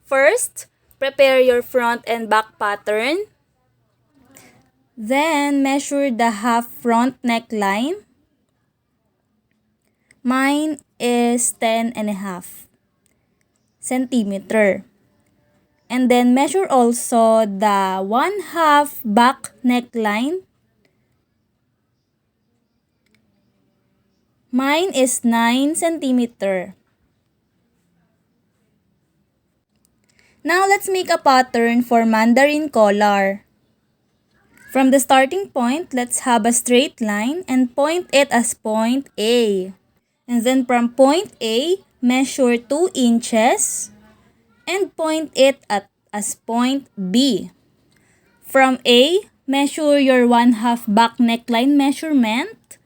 First, prepare your front and back pattern. Then, measure the half front neckline. Mine is 10.5 centimeter. And then, measure also the 1/2 back neckline. Mine is 9 centimeter. Now, let's make a pattern for Mandarin Collar. From the starting point, let's have a straight line and point it as point A. And then from point A, measure 2 inches and point it as point B. From A, measure your 1/2 back neckline measurement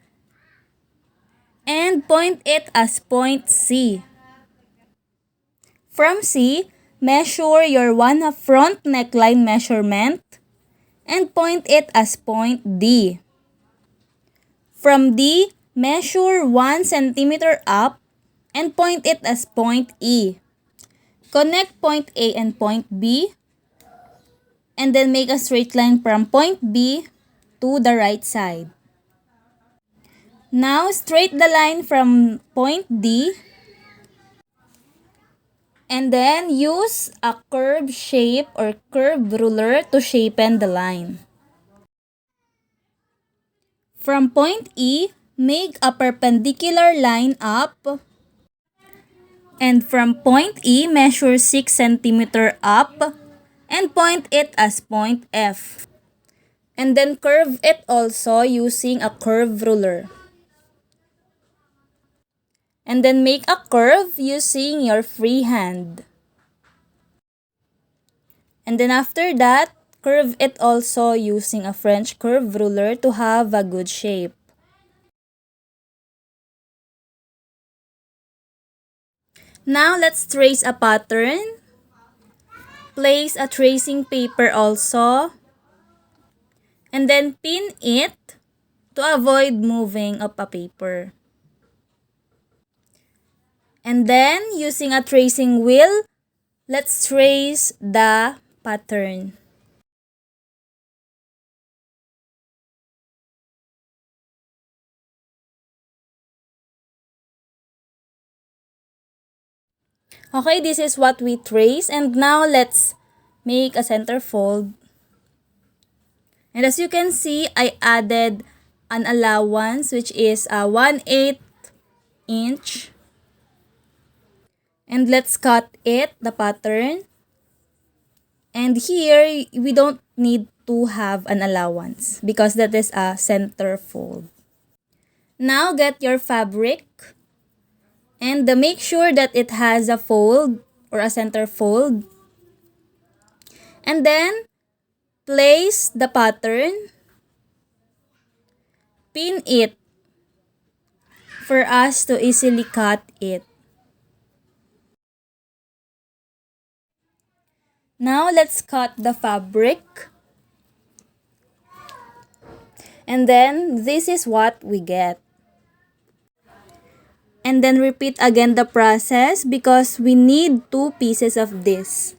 and point it as point C. From C, measure your 1/2 front neckline measurement and point it as point D. From D, measure 1 centimeter up and point it as point E. Connect point A and point B and then make a straight line from point B to the right side. Now, straight the line from point D and then use a curve shape or curve ruler to shapen the line. From point E, make a perpendicular line up. And from point E, measure 6 centimeter up and point it as point F. And then curve it also using a curve ruler. And then make a curve using your free hand. And then after that, curve it also using a French curve ruler to have a good shape. Now let's trace a pattern. Place a tracing paper also. And then pin it to avoid moving of a paper. And then, using a tracing wheel, let's trace the pattern. Okay, this is what we trace. And now, let's make a center fold. And as you can see, I added an allowance which is a 1/8 inch. And let's cut it, the pattern. And here, we don't need to have an allowance because that is a center fold. Now, get your fabric and make sure that it has a fold or a center fold. And then, place the pattern. Pin it for us to easily cut it. Now, let's cut the fabric. And then, this is what we get. And then, repeat again the process because we need 2 pieces of this.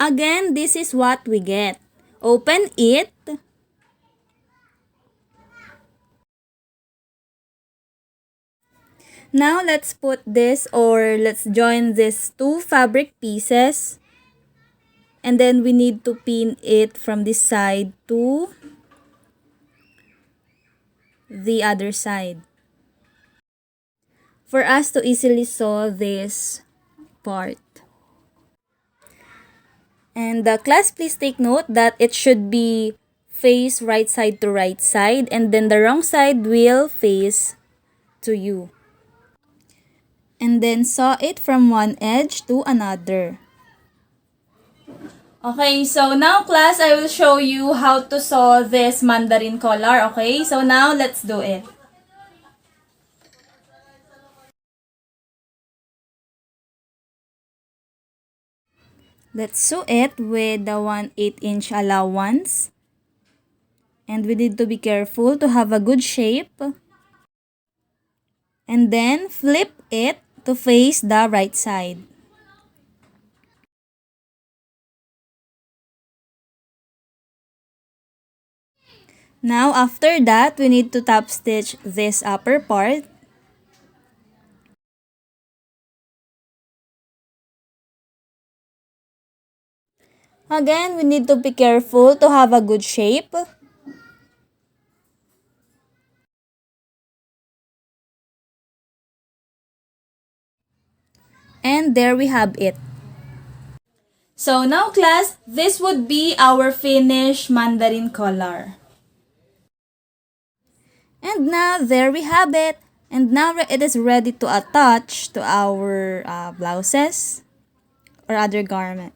Again, this is what we get. Open it. Now, let's put this or let's join these 2 fabric pieces. And then, we need to pin it from this side to the other side for us to easily sew this part. And class, please take note that it should be face right side to right side and then the wrong side will face to you. And then sew it from one edge to another. Okay, so now class, I will show you how to sew this Mandarin collar. Okay, so now let's do it. Let's sew it with the 1/8 inch allowance. And we need to be careful to have a good shape. And then flip it to face the right side. Now, after that, we need to top stitch this upper part. Again, we need to be careful to have a good shape. And there we have it. So now class, this would be our finished Mandarin collar. And now there we have it. And now it is ready to attach to our blouses or other garment.